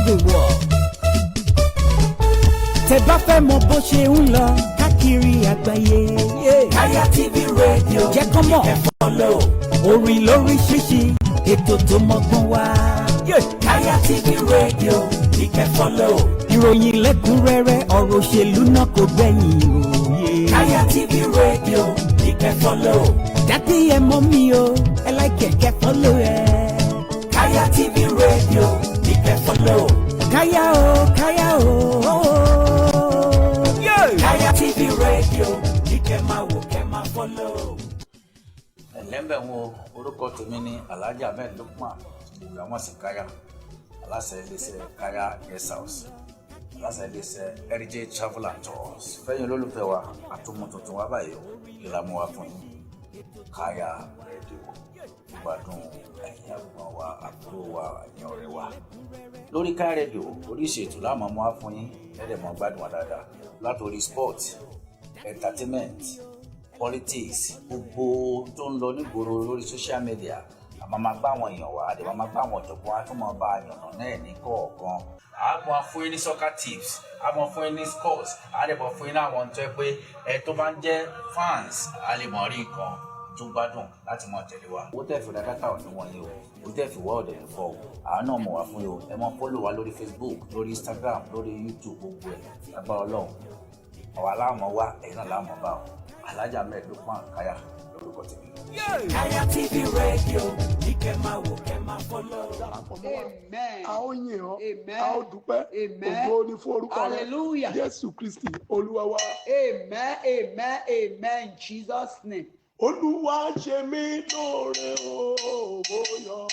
the world. Tẹ́ bá fẹ́ mọ bó ṣe ń lọ káàkiri àgbáyé. Kaya TV radio jẹ́ kán mọ̀ ẹ follow. Orin lóríṣiríṣi ètò tó mọ́gbọ́n wá. Kaya TV radio ní kẹ́ follow. Ìròyìn lẹ́kùnrẹ́rẹ́ ọ̀rọ̀ òṣèlú náà kò gbẹ̀yìn òye. Kaya TV radio ní kẹ́ follow. Dádì ẹ mọ̀ mi o ẹ like kẹ́ follow ẹ. Kaya TV radio ní kẹ́ follow. Kaya o Kaya o. Kaya TV radio ní kẹ́ máa wò kẹ́ máa follow. Ẹ̀lẹ́mbẹ̀ wọn orúkọ tèmi ní Alhaji Ahmed Lukman ìgbàmọ̀ sí Kaya aláṣẹ iléeṣẹ́ Kaya Guest House aláṣẹ iléeṣẹ́ Heritage Travel and Tours fẹ́yìn olólùfẹ́ wa àtúmọ̀ tuntun wa báyìí ìlàmú wa fún yín Kaya rédíò gbádùn ẹ̀yìn àgbọ̀n wa àbúrò wa ẹ̀yìn ọ̀rẹ́ wa lórí Kaya rédíò oríṣi ètò láàmú wa fún yín ẹ̀ẹ́dẹ̀mọ̀ gbádùn wa dáadáa látòrí sport entertainment politics gbogbo tó ń lọ nígboro lórí social media àmọ́ máa gbá àwọn èèyàn wá àdèmọ́ máa gbá àwọn ọ̀jọ̀gbọ́n á tún máa bá àyànnà náà ní kọ̀ọ̀kan. a mọ̀ fún yín ní soccer tips a mọ̀ fún yín ní scores a lè mọ̀ fún yín ní àwọn tó yẹ pé ẹ tó bá ń jẹ́ fans a lè mọ̀ rí nǹkan tó gbádùn láti mọ̀ tẹ̀lé wa. owó tẹ̀ fi dákàtà ò ní wọ̀nyí o owó tẹ̀ fi wá ọ̀dẹ̀ ní fọ́ o àwọn náà mọ̀ wá fún yín o ẹ mọ̀ follow wa lórí Facebook lórí Instagram lórí YouTube gbogbo ẹ̀ lágbára Ọlọ́run àwa láàmọ̀ wá ẹ̀yin náà láàmọ̀ bá o Alhaji Ahmed Lukman Kaya lórúkọ tèmi. Kaya TV radio ní kẹ́ máa wò kẹ́ máa follow. Amen. A ó yìn ọ́, Amen. a ó dúpẹ́, Amen. ògo ni fún orúkọ rẹ. Hallelujah. Jésù Kristi, Olúwa wa. Amen. Amen. Amen. In Jesus' name. Olúwa ṣe mí lóore o, mo yọ̀.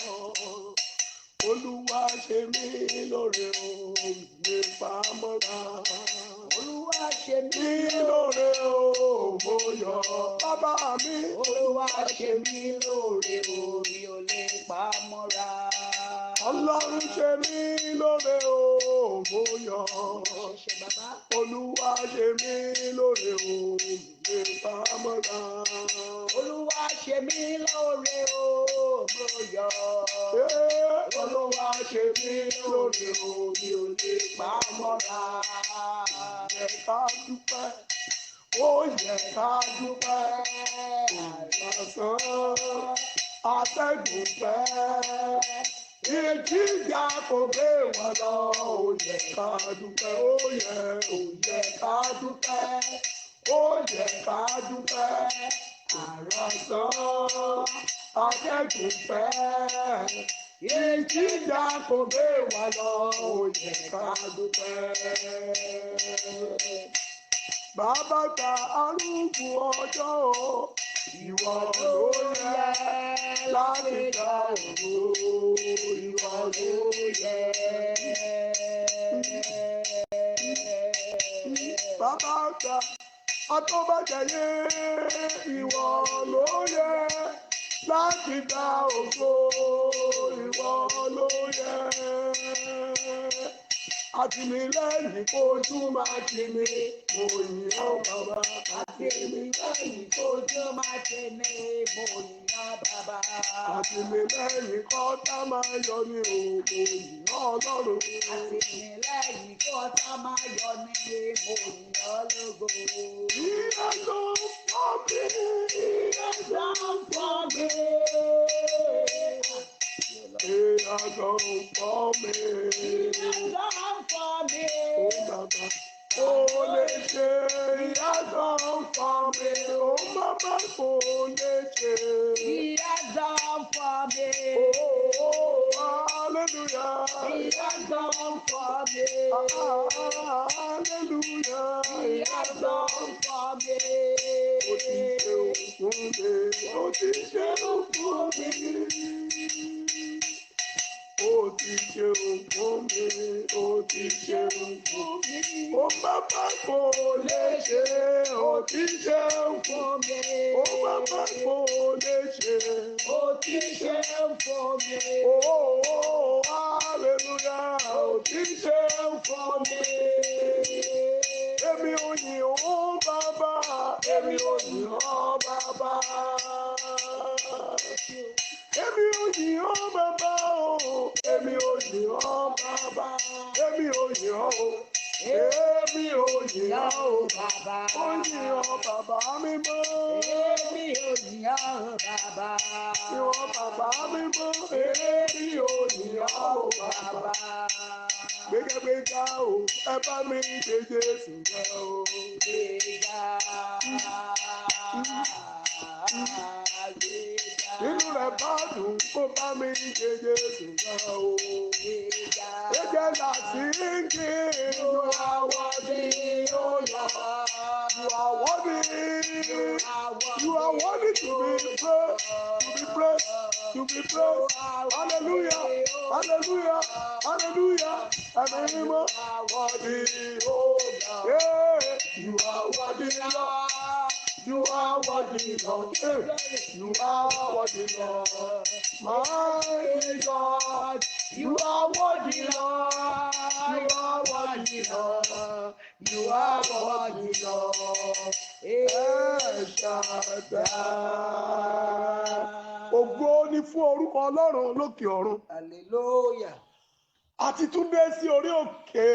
Olúwa ṣe mí lóore o, mi pamọ́ra. Olúwa ṣe mí Mí lóore o, mo yọ̀. Bàbá mi. Olúwa ṣe mí lóore o, mi ò lè pa mọ́ra. Ọlọ́run ṣe mí lóore o, mo yọ̀. Ṣe bàbá. Olúwa ṣe mí lóore o, mi pamọ́ra. Olúwa ṣe mí lóore o, mo yọ̀. Olúwa ṣe mí lóore o, mi ò lè Pa mọ́ra. yẹ ká dúpẹ́, ó yẹ ká dúpẹ́, àìsàn atẹ́gùn pẹ́, ìjìyà kò gbé wọn lọ, ó yẹ ká dúpẹ́, ó yẹ ká dúpẹ́, ó yẹ ká dúpẹ́, àìsàn atẹ́gùn pẹ́. Ìjìyà kò gbé wa lọ, ó yẹ ká dúpẹ́. Bàbá ta arúgbó ọjọ́ o, ìwọ ló yẹ láti dá ògo, ìwọ ló yẹ. Bàbá ta atọ́bàjẹ́yé, ìwọ ló yẹ láti dá ògo, ìwọ ló yẹ. Àtìlẹ́yìn kojú máa ti mi, mo yìn ọ́ bàbá. Àtìlẹ́yìn kojú máa ti mi, mo yìn ọ́ bàbá. Àtìlẹ́yìn kọ́tà máa yọ ní o, mo yìn ọ́ Ọlọ́run. Àtìlẹ́yìn kọ́tà máa yọ ní, mo yìn ọ́ lógo. Ìyàtọ̀ fún mi, ìyàtọ̀ fún mi. Ìyàtọ̀ fún mi. Ó bàbá, ó lè ṣe ìyàtọ̀ fún mi. Ó bàbá, ó lè ṣe. Oh, hallelujah. Hallelujah. Ó ti ṣe òkun mi. Ó ti ṣe òkun mi. Ó ti ṣe òkun mi. Ó bàbá kò lè ṣe. Ó ti ṣe òkun mi. Ó bàbá kò lè ṣe. Ó ti ṣe fún mi. Oh, hallelujah. Ó ti ṣe òkun mi. Èmi ò yìn ọ́ bàbá. Èmi ò yìn ọ́ bàbá. Èmi ò yìn ọ́ bàbá o. èmi ò yìn ọ́ bàbá, èmi ò yìn ọ́ o. Èmi ò yìn ọ́ o bàbá, ó yìn ọ́ bàbá mi mọ́. Èmi ò yìn ọ́ bàbá, Ìwọ bàbá mi mọ́. Èmi ò yìn ọ́ o bàbá. Gbégbégbá o, ẹ bá mi ṣe Jésù gbà o. gbéga, Nínú rẹ̀ bá dùn kó bá mi ṣe Jésù gbà o. Ẹ̀jẹ̀ láti ń kí inú àwọ̀ tí ó yọ. You are worthy. You are worthy to be praised, to be praised, to be praised. Hallelujah, hallelujah, hallelujah. Ẹ̀mí mímọ́ worthy, oh God. Yeah, you are worthy, Lord. You are worthy, Lord. You are worthy, Lord. My God, you are worthy, Lord. You are worthy, Lord. You are worthy, Lord. Ògo ni fún orúkọ Ọlọ́run lókè ọ̀run. Hallelujah. A ti tún dé sí orí òkè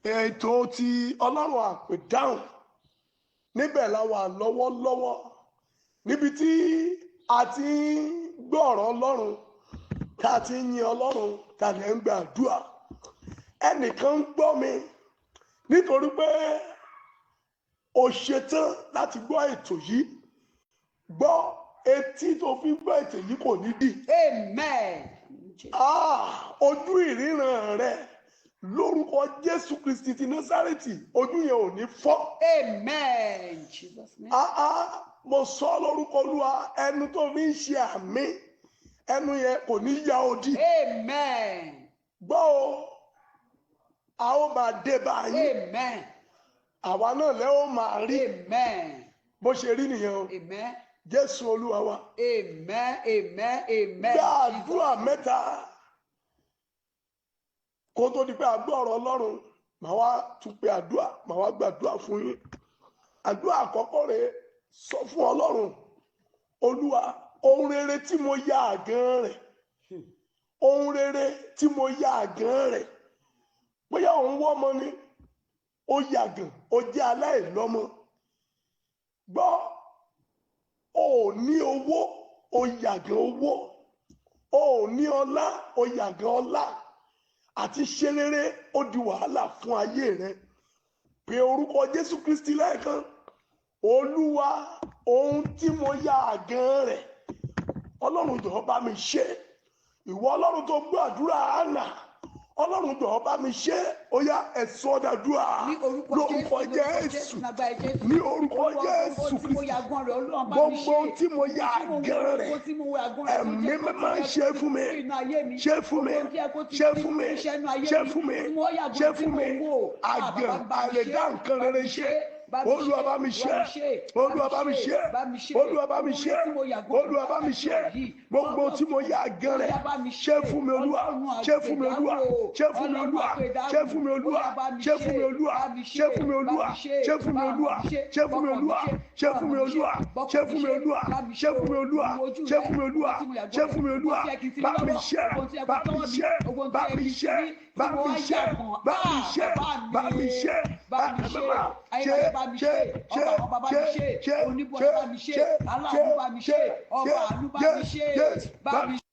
ètò ti Ọlọ́run Àpèdáhùn. Níbẹ̀ la wà lọ́wọ́lọ́wọ́ níbi tí a ti ń gbọ́ ọ̀rọ̀ Ọlọ́run, tá a ti ń yin Ọlọ́run, tá a lè ń gbàdúrà. Ẹnìkan ń gbọ́ mi nítorí pé o ṣetán láti gbọ́ ètò yìí. Gbọ́ etí tó fi gbọ́ ètò yìí kò ní dì. Amen. Ojú ìríran rẹ lórúkọ Jésù Kristi ti Násárẹ́tì, ojú yẹn ò ní fọ́. Amen. Jesus name. Mo sọ lórúkọ Olúwa, ẹnu tó fi ń ṣe àmì, ẹnu yẹn kò ní ya odi. Amen. Gbọ́ o, a ó máa dé báyìí. Amen. Àwa náà lẹ́ ó máa rí. Amen. Bó ṣe rí nìyẹn o. Amen. Jésù Olúwa wa. Amen. Amen. Amen. Gba àdúrà mẹ́ta kó tó di pé a gbọ́ ọ̀rọ̀ Ọlọ́run. Màá wá tún pe àdúrà, màá wá gbàdúrà fún yín. Àdúrà àkọ́kọ́ rẹ̀ sọ fún Ọlọ́run, Olúwa, ohun rere tí mo ya àgàn rẹ̀, ohun rere tí mo ya àgàn rẹ̀, bóyá òun wọ́ ọmọ ni, ó yàgàn, ó jẹ́ aláìlọ́mọ. Gbọ́, ó ní owó, ó yàgàn owó, ó ní ọlá, ó yàgàn ọlá, àti ṣe rere ó di wàhálà fún ayé rẹ. Pé orúkọ Jésù Kristi lẹ́ẹ̀kan, Olúwa, ohun tí mo ya àgàn rẹ̀, Ọlọ́run jọ̀ọ́ bá mi ṣe. Ìwọ Ọlọ́run tó gbọ́ àdúrà Hánà, Ọlọ́run jọ̀ọ́ bá mi ṣe. Ó yá ẹ sọ dàdúrà lórúkọ Jésù, ní orúkọ Jésù Kristi. Gbogbo ohun tí mo ya àgàn rẹ̀, ẹ̀mí máa ń ṣe fún mi, ṣe fún mi, ṣe fún mi, ṣe fún mi, ṣe fún mi. Àgàn àlèdá nǹkan rere ṣe. Olúwa bá mi ṣe, Olúwa bá mi ṣe, Olúwa bá mi ṣe, Olúwa bá mi ṣe. Gbogbo tí mo ya àgàn rẹ̀, ṣe fún mi Olúwa, ṣe fún mi Olúwa, ṣe fún mi Olúwa, ṣe fún mi Olúwa, ṣe fún mi Olúwa, ṣe fún mi Olúwa, ṣe fún mi Olúwa, ṣe fún mi Olúwa, ṣe fún mi Olúwa, ṣe fún mi Olúwa, ṣe fún mi Olúwa, ṣe fún mi Olúwa, ṣe fún mi Olúwa. Bá mi ṣe, bá mi ṣe, bá mi ṣe, bá mi ṣe, bá mi ṣe, bá mi ṣe, bá mi ṣe, ṣe. Bá mi ṣe, ọba bá mi ṣe, oníbọ̀ bá mi ṣe, aláàánú bá mi ṣe, ọba àánú bá mi ṣe, bá mi ṣe.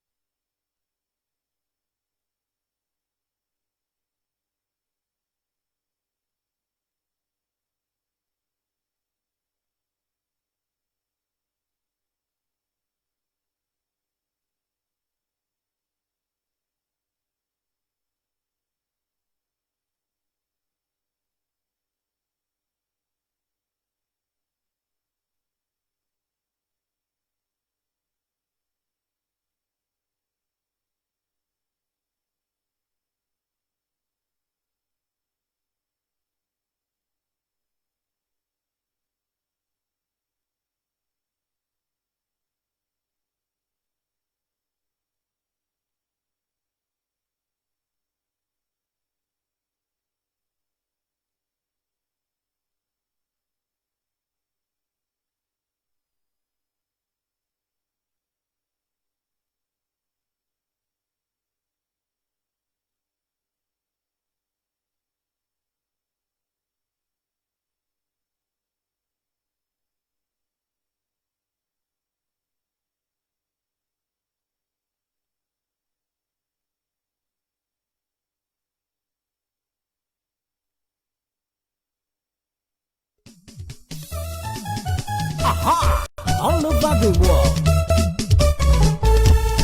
the world.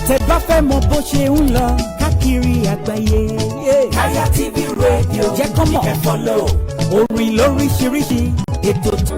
Tẹ́ bá fẹ́ mọ bó ṣe ń lọ káàkiri àgbáyé. Kaya TV radio jẹ́ kọ́ mọ̀ ẹ follow orin lóríṣiríṣi ètò tó.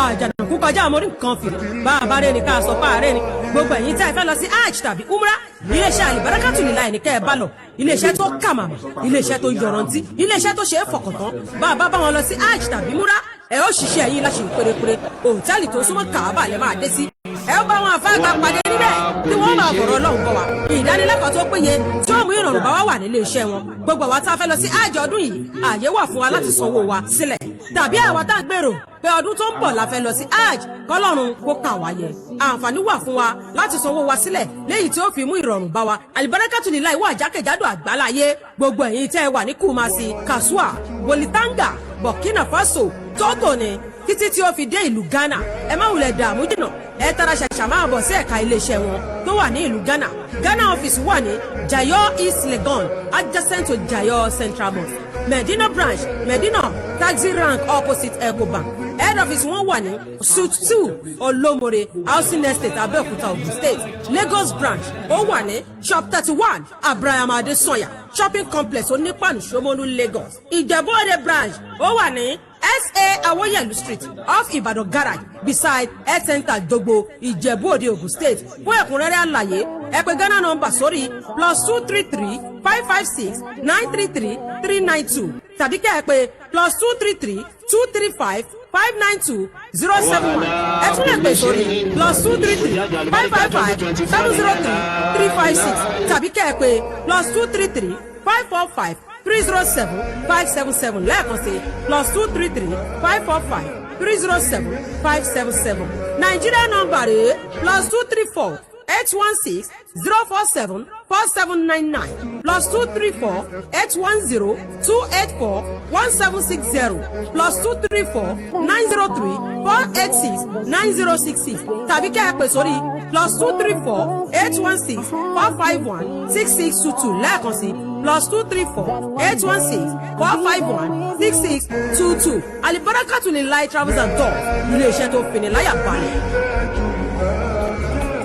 Àjànàkú kọjá àmórí nǹkan fìlà bá a bá rẹ̀ ní ká sọ pa àárẹ̀ ni gbogbo ẹ̀yin tí a fẹ́ lọ sí hajj tàbí umrah iléeṣẹ́ Al-Barakatu Lillahi ní kẹ́ ẹ bá lọ iléeṣẹ́ tó kà màmá iléeṣẹ́ tó yọrantí iléeṣẹ́ tó ṣe é fọkàntán bá a bá wọn lọ sí hajj tàbí umrah ẹ ó ṣiṣẹ́ yín láṣẹ pérépéré òtẹ́ẹ̀lì tó súnmọ́ Kaaba lẹ́ máa dé sí ẹ ó bá wọn àfáàgbà pàdé níbẹ̀ tí wọ́n máa fọ̀rọ̀ Ọlọ́run bọ̀ wá ìdánilẹ́kọ̀ọ́ tó péye tí ó mú ìrọ̀rùn bá wá wà nílé iṣẹ́ wọn gbogbo àwa tá a fẹ́ lọ sí hajj ọdún yìí ààyè wà fún wa láti sanwó wa sílẹ̀ tàbí àwa tá a gbèrò pé ọdún tó ń bọ̀ la fẹ́ lọ sí hajj kọ́lọ́run kó kà wá yẹ àǹfààní wà fún wa láti sanwó wa sílẹ̀ léyìí tí ó fi mú ìrọ̀rùn bá wa Al-Barakatu Lillahi wà jákèjádò àgbáláyé gbogbo ẹ̀yin tẹ́ ẹ wà ní Kumasi Kasua Bolitanga Burkina Faso Togo ni títí tí ó fi dé ìlú Ghana ẹ má wulẹ̀ dààmú jìnnà ẹ tara ṣàṣà máa bọ̀ sí ẹ̀ka iléeṣẹ́ wọn tó wà ní ìlú Ghana Ghana office wà ní Jayo East Legon adjacent to Jayo Central Mosque Medina branch Medina taxi rank opposite Ecobank head office wọn wà ní suite 2 Olomore housing estate Abeokuta Ogun State Lagos branch ó wà ní shop 31 Abraham Adesoya shopping complex Onípànù Ṣómólú Lagos Ìjẹ̀bú-Òde branch ó wà ní SA Awoyelu Street off Ibadan Garage beside Health Center Dogbo Ìjẹ̀bú-Òde Ogun State fún ẹ̀kúnrẹ́rẹ́ àlàyé ẹ pè Ghana number sórí +233 556 933 392 tàbí kẹ́ ẹ pè +233 235 592 071 ẹ tún lè pè sórí +233 555 703 356 tàbí kẹ́ ẹ pè +233 545 307 577 lẹ́ẹ̀kan sí +233 545 307 577 Nigeria number rẹ̀ +234 816 047 4799 +234 810 284 1760 +234 903 486 9066 tàbí kẹ́ ẹ pè sórí +234 816 451 6622 lẹ́ẹ̀kan sí +234 816 451 6622 Al-Barakatu Lillahi travels and tours ilé-iṣẹ́ tó fini láyà balẹ̀.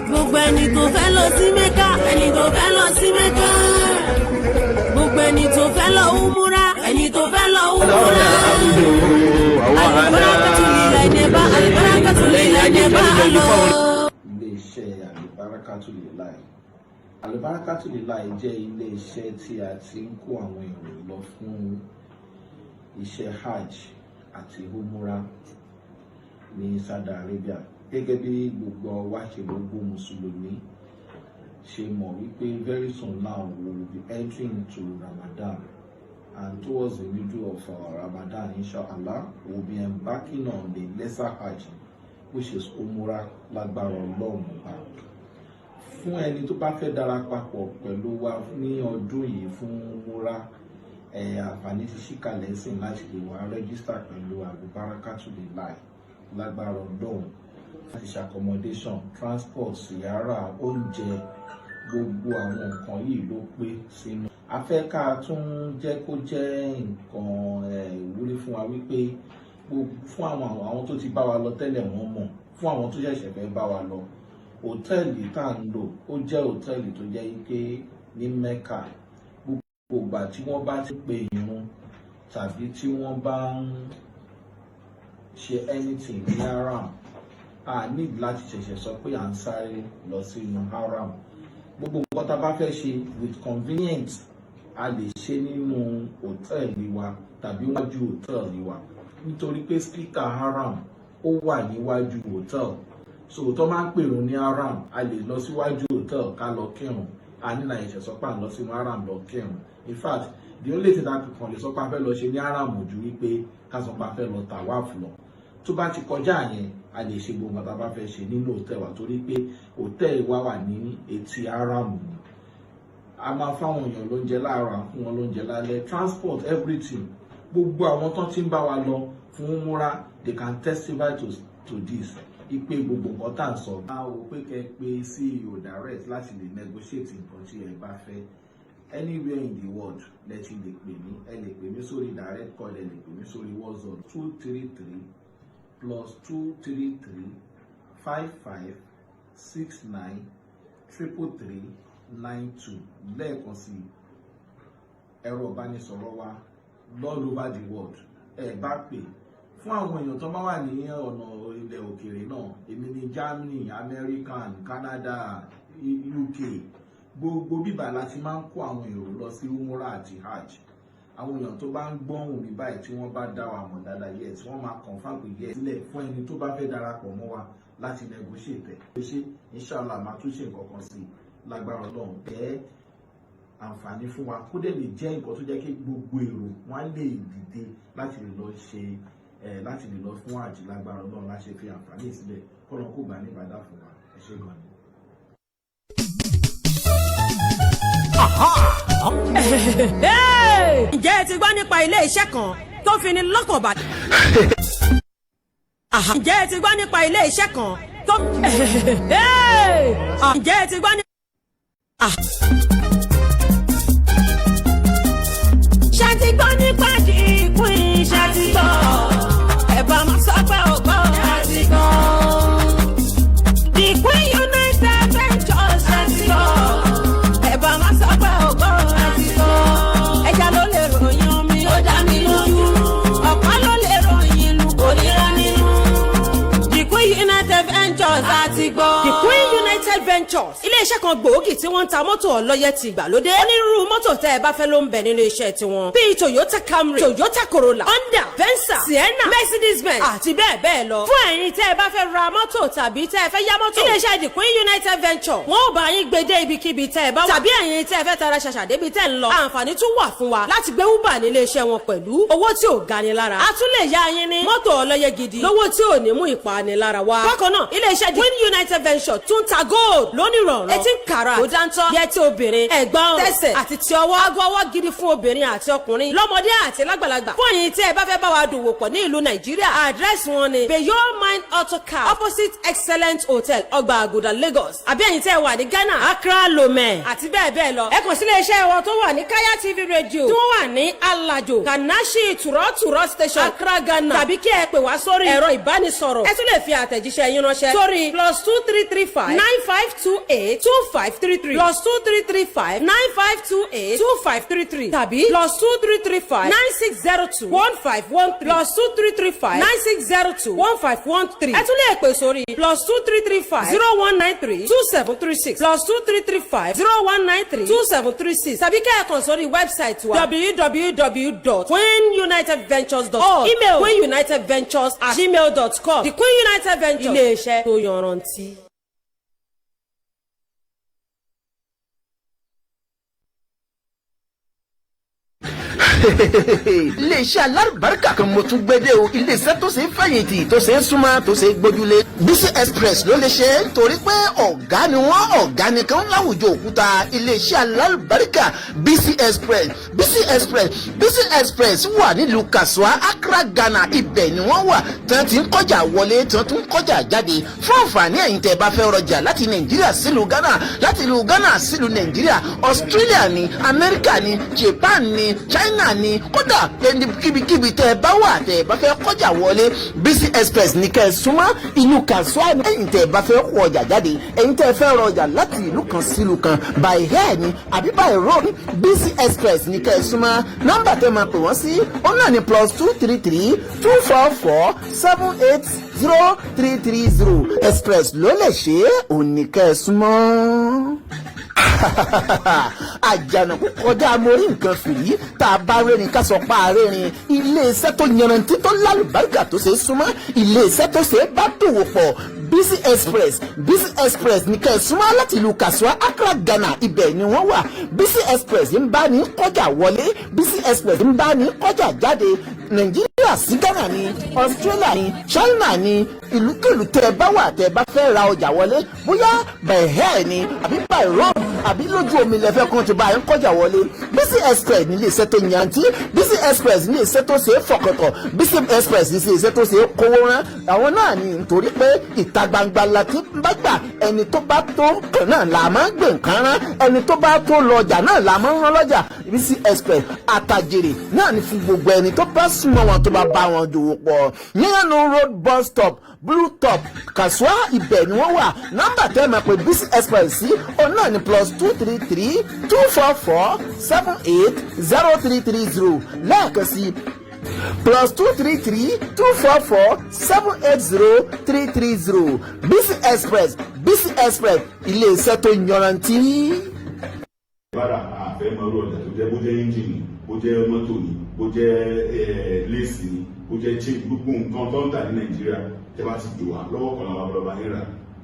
Gbogbo ẹni tó fẹ́ lọ sí Mẹ́kà ẹni tó fẹ́ lọ sí Mẹ́kà gbogbo ẹni tó fẹ́ lọ umura ẹni tó fẹ́ lọ umura Al-Barakatu Lillahi neba Al-Barakatu Lillahi neba alo. Ilé-iṣẹ́ Al-Barakatu Lillahi Al-Barakatu Lillahi jẹ́ ilé-iṣẹ́ tí a ti ń kó àwọn èrò lọ fún iṣẹ́ hajj àti umura ní Saudi Arabia gẹ́gẹ́ bí gbogbo wa ṣe gbogbo mùsùlùmí ṣe mọ̀ wípé very soon now we will be entering into Ramadan and towards the middle of Ramadan inshallah we will be embarking on the lesser hajj which is umura lágbára Ọlọ́run bá fún ẹni tó bá fẹ́ darapapọ̀ pẹ̀lú wa ní ọdún yìí fún umura àǹfààní ti ṣíkàlẹ̀ sí láti lè wá rẹ́gísítà pẹ̀lú Al-Barakatu Lillahi lágbára Ọlọ́run láti ṣe accommodation transport yàrá oúnjẹ gbogbo àwọn nǹkan yìí ló pé sínú. a fẹ́ ká tún jẹ́ kó jẹ́ nǹkan ìwúrí fún wa wípé fún àwọn tó ti bá wa lọ tẹ́lẹ̀ wọ́n mọ̀ fún àwọn tó ṣẹ̀ṣẹ̀ fẹ́ bá wa lọ hòtẹ́ẹ̀lì tá à ń lò ó jẹ́ hòtẹ́ẹ̀lì tó jẹ́ ike ní Mẹ́kà gbogbo ìgbà tí wọ́n bá ti pe ìrun tàbí tí wọ́n bá ń ṣe anything ní haram a need láti ṣẹ̀ṣẹ̀ sọ pé à ń sáré lọ sínú haram gbogbo nǹkan tá a bá fẹ́ ṣe with convenience a lè ṣe nínú hòtẹ́ẹ̀lì wa tàbí wájú hòtẹ́ẹ̀lì wa nítorí pé speaker haram ó wà níwájú hòtẹ́ẹ̀lì so tó máa ń pèrò ní haram a lè lọ síwájú hòtẹ́ẹ̀lì ká lọ kírun a ní láì ṣẹ̀ṣẹ̀ sọ pé à ń lọ sínú haram lọ kírun in fact the only thing that kan lè sọ pé a fẹ́ lọ ṣe ní haram ojú wípé ká sọ pé a fẹ́ lọ tàwáàfù lọ tó bá ti kọjá yẹn a lè ṣe gbogbo nǹkan tá a bá fẹ́ ṣe nínú hòtẹ́ẹ̀lì wa torí pé hòtẹ́ẹ̀lì wa wà ní etí haram ni a máa fáwọn èèyàn lóúnjẹ láàárọ̀ fún wọn lóúnjẹ lálẹ́ transport everything gbogbo àwọn tó ti ń bá wa lọ fún múra they can testify to this ipe gbogbo nǹkan tá à ń sọ. a ò pé kẹ́ pé CEO direct láti lè negotiate nǹkan tí ẹ bá fẹ́ anywhere in the world lẹ́tí lè pè mí ẹ lè pè mí sórí direct call ẹ lè pè mí sórí WhatsApp 233 +233 55693392 lẹ́ẹ̀kan sí ẹ̀rọ ìbánisọ̀rọ̀ wa all over the world. Ẹ bá pè fún àwọn èèyàn tó bá wà ní ọ̀nà ilẹ̀ òkèèrè náà, èmi ní Germany, American, Canada, UK, gbogbo bíbà láti máa ń kó àwọn èrò lọ sí umrah àti hajj. Àwọn èèyàn tó bá ń gbọ́hùn mi báyìí tí wọ́n bá dá wa mọ̀ dáadáa yẹ tí wọ́n máa confirm pé yẹ sílẹ̀ fún ẹni tó bá fẹ́ darapọ̀ mọ́ wa láti negotiate ẹ̀. Ṣé inshallah máa tún ṣe nǹkan kan sí lágbára Ọlọ́run bẹ́ẹ̀ àǹfààní fún wa kó dẹ̀ lè jẹ́ nǹkan tó jẹ́ kí gbogbo èrò wọn lè dìde láti lè lọ ṣe láti lè lọ fún hajj lágbára Ọlọ́run láṣẹ fi àǹfààní sílẹ̀ kọ́nà kó gbà ní ìbàdàn fún wa. Ẹ ṣé gan ni. Ǹjẹ́ ẹ ti gbọ́ nípa ilé iṣẹ́ kan tó fi ni lọ́kàn balẹ̀? Ǹjẹ́ ẹ ti gbọ́ nípa ilé iṣẹ́ kan tó ǹjẹ́ ẹ ti gbọ́ nípa ṣé ti gbọ́ nípa ìpín ṣé ti gbọ́ ẹ bá máa sọ pé ó gbọ́ ṣé ti gbọ́ ìpín United Ventures ṣé ti gbọ́ ẹ bá máa sọ pé ó gbọ́ ṣé ti gbọ́ ẹja ló lè ròyìn omi ó dá mi lójú ọ̀pá ló lè ròyìn ìlú kò níra nínú ìpín United Ventures àti gbọ́. ìpín United Ventures iléeṣẹ́ kan gbòógì tí wọ́n ń ta mọ́tò ọlọ́yẹ ti ìgbàlódé. onírúurú mọ́tò tẹ́ ẹ bá fẹ́ ló ń bẹ nínú iṣẹ́ tiwọn. bíi Toyota Camry, Toyota Corolla, Honda, Venza, Sienna, Mercedes-Benz àti bẹ́ẹ̀ bẹ́ẹ̀ lọ. fún ẹ̀yin tẹ́ ẹ bá fẹ́ ra mọ́tò tàbí tẹ́ ẹ fẹ́ yá mọ́tò. iléeṣẹ́ ìpín United Ventures wọ́n ò bá yín gbé dé ibikíbi tẹ́ ẹ bá wà. tàbí ẹ̀yin tẹ́ ẹ fẹ́ tara ṣàṣà débi tẹ́ ń lọ. àǹfààní tún wà fún wa láti gbé Uber nílé iṣẹ́ wọn pẹ̀lú owó tí ò gani lára. a tún lè yá yín ní mọ́tò ọlọ́yẹ gidi lówó tí ò ní mú ìpanilára wá. bákan náà iléeṣẹ́ Win United Ventures tún ta gold lónìí rọ̀rùn. etí ń kàrà kó dáńtọ́ yẹtí obìnrin ẹ̀gbọ́n tẹsẹ̀ àti ti ọwọ́. aago ọwọ́ gidi fún obìnrin àti ọkùnrin lọ́mọdé àti lágbàlagbà. fún ẹ̀yin tí ẹ bá fẹ́ bá wa dòwò pọ̀ ní ìlú Nàìjíríà àdírẹ́sì wọn ni Beyond Mind Auto Car opposite Excellent Hotel Ọgbà Àgùdà Lagos. àbí ẹ̀yin tí ẹ wà ní Ghana Accra Lomé àti bẹ́ẹ̀ bẹ́ẹ̀ lọ. ẹ kàn sí iléeṣẹ́ wọn tó wà ní Kaya TV Radio tí wọ́n wà ní Alajo Kanashi Turoturo Station Accra Ghana. tàbí kí ẹ pè wá sórí ẹ̀rọ ìbánisọ̀rọ̀. ẹ tún lè fi àtẹ̀jíṣẹ́ yín ránṣẹ́ sórí +2335 9528 2533 +2335 9528 2533 tàbí +2335 9602 1513 +2335 9602 1513. ẹ tún lè pè sórí +2335 0193 2736 +2335 0193 2736 tàbí kẹ́ ẹ kàn sórí wẹ́bsáìtì wa www.queenunitedventures.org email queenunitedventures@gmail.com. The Queen United Ventures ilé iṣẹ́ tó yanrantí. iléeṣẹ́ alárùbáríkà kan mo tún gbédè o iléeṣẹ́ tó ṣe é fẹ̀yìntì tó ṣe é súnmọ́ tó ṣe é gbójúlé Bisi Express ló lè ṣe é torí pé ọ̀gá ni wọ́n ọ̀gá nìkan láwùjọ òkúta iléeṣẹ́ alárùbáríkà Bisi Express Bisi Express Bisi Express wà nílùú Kasua Accra Ghana ibẹ̀ ni wọ́n wà tí wọ́n ti ń kọjá wọlé tí wọ́n tún ń kọjá jáde fún àǹfààní ẹ̀yin tẹ́ bá fẹ́ rọjà láti Nàìjíríà sílùú Ghana láti ìlú Ghana sílùú Nàìjíríà Australia ni America ni Japan ni China ni kódà kíbikíbi tẹ́ ẹ bá wà tẹ́ ẹ bá fẹ́ kọjá wọlé Bisi Express ní kẹ́ ẹ súnmọ́ ìlú Kasua ni ẹ̀yin tẹ́ ẹ bá fẹ́ kó ọjà jáde ẹ̀yin tẹ́ ẹ fẹ́ rọjà láti ìlú kan sílùú kan by air ni àbí by road Bisi Express ní kẹ́ ẹ súnmọ́ nọ́mbà tẹ́ máa pè wọ́n sí ó náà ní +233 244 780 330 Express ló lè ṣe é òní kẹ́ ẹ súnmọ́. àjànàkú kọjá mórí nǹkan fìrí tá a bá rẹ́rìn ká sọ pa àrẹ́rìn iléeṣẹ́ tó yanrantí tó lálùbáríkà tó ṣe é súnmọ́ iléeṣẹ́ tó ṣe é bá dòwò pọ̀ Bisi Express Bisi Express ní ká ẹ súnmọ́ láti ìlú Kasua Accra Ghana ibẹ̀ ni wọ́n wà Bisi Express ń bá ní kọjá wọlé Bisi Express ń bá ní kọjá jáde Nàìjíríà sí Ghana ni Australia ni China ni ìlúkèlú tẹ́ ẹ bá wà tẹ́ ẹ bá fẹ́ ra ọjà wọlé bóyá by air ni àbí by road àbí lójú omi lẹ́fẹ́ kan ti bá ẹ ń kọjá wọlé Bisi Express ní ilé iṣẹ́ tó yanrantí Bisi Express ní ilé iṣẹ́ tó ṣe é fọkàntọ̀ Bisi Express ní ilé iṣẹ́ tó ṣe é kówó rán àwọn náà ni nítorí pé ìta gbangba la ti bá gbà ẹni tó bá tó kàn náà là máa ń gbé nǹkan rán ẹni tó bá tó lọ́jà náà là máa ń rán lọ́jà Bisi Express àtàjèrè náà ni fún gbogbo ẹni tó bá súnmọ́ wọn tó bá bá wọn dòwò pọ̀ Yíyanu road bus stop blue top Kasua ibẹ̀ ni wọ́n wà. Nọ́mbà tẹ́ máa pè BC Express sí òun náà ni +233 244 780330 lẹ́ẹ̀kan sí +233 244 780330 BC Express ilé iṣẹ́ tó yanrantí. Bára àfẹ́ máa rú ọjà tó jẹ́ bó jẹ́ ẹ́ńjìnì, bó jẹ́ mọ́tò ni, bó jẹ́ léèsì ni, bó jẹ́ chain, gbogbo nǹkan tó ń tà ní Nàìjíríà tẹ́ bá ti dùn wá lọ́wọ́ kan làwọn abúlé yín rà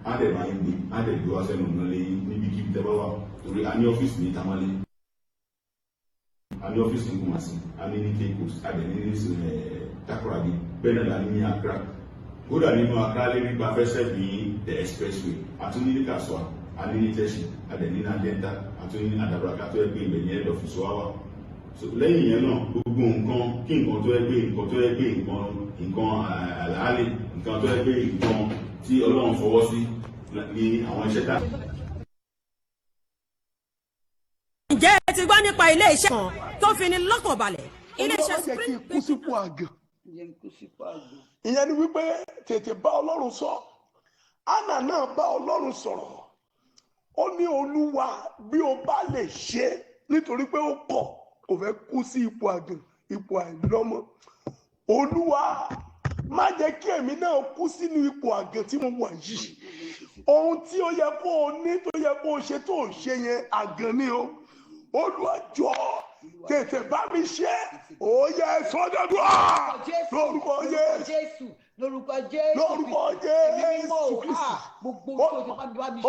á dẹ̀ máa ń gbé á dẹ̀ gbé wá sẹ́nu ọ̀nà lẹ́yìn níbikíbi tẹ́ bá wà torí a ní ọ́fíìsì ní Tamale, a ní ọ́fíìsì ní Kumasi, a ní Cape, a dẹ̀ ní Takoradi, bẹ́ẹ̀ náà la ní Accra. Kódà nínú Accra lè nípa fẹsẹ̀ ní the expressway, àtúní ní Kasua, a ní ní Tẹ́sí, a dẹ̀ ní Nadenta, àtúní ní Adura kátó ẹgbẹ́ ìbẹ̀ ní head office wa wà. Lẹ́yìn yẹn náà gbogbo nǹkan kí nǹkan tó ẹgbẹ́ nǹkan àlàálẹ̀ nǹkan tó ẹgbẹ́ nǹkan tí Ọlọ́run fọwọ́ sí ní àwọn iṣẹ́ tà. Ǹjẹ́ ẹ ti gbọ́ nípa ilé iṣẹ́ kan tó fi ní lọ́kàn balẹ̀? Ilé iṣẹ́ Spring kú sípò àgàn. Ìyẹn ni wípé tètè bá Ọlọ́run sọ. Anna náà bá Ọlọ́run sọ̀rọ̀. Ó ní Olúwa bí o bá lè ṣe nítorí pé ó kọ̀ kò fẹ́ kú sí ipò àgàn, ipò àìlọ́mọ. Olúwa má jẹ́ kí èmi náà kú sínú ipò àgàn tí mo wà yìí. Ohun tí ó yẹ kó o ní tó yẹ kó o ṣe tó o ṣe yẹn àgàn ni o. Olúwa jọ̀ọ́ tètè bá mi ṣe ó yẹ sọ́dọ̀dọ̀ lórúkọ Jésù. Lórúkọ Jésù. Lórúkọ Jésù. Gbogbo tó ti bá mi ṣe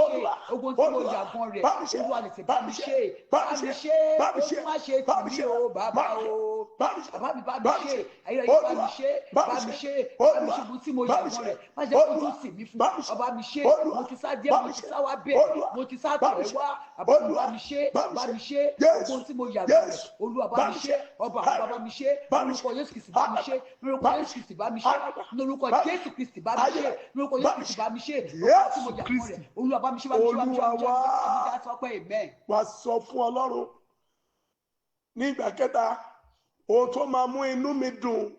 ogun tí mo yàgbọ́n rẹ̀ Olúwa lè ṣe bá mi ṣe ó má ṣe tìmí o bàbá o bàbá mi bá mi ṣe ayẹyẹ bá mi ṣe ogun tí mo yàgbọ́n rẹ̀ má jẹ́ kó tún sì mí fún ọba mi ṣe mo ti sá díẹ̀ mo ti sá wá bẹ́ẹ̀ mo ti sá tẹ̀ wá bá mi ṣe ogun tí mo yàgbọ́n rẹ̀ Olúwa bá mi ṣe ọba bàbá mi ṣe lórúkọ Jésù Kristi bá mi ṣe lórúkọ Jésù Kristi bá mi ṣe lórúkọ Jésù Kristi bá mi ṣe lórúkọ Jésù Kristi bá mi ṣe lórúkọ tí mo jà fún rẹ̀ Olúwa bá mi ṣe bá mi ṣe bá mi ṣe bá mi ṣe sọ pé amen. Wà á sọ fún Ọlọ́run ní ìgbà kẹta ohun tó máa mú inú mi dùn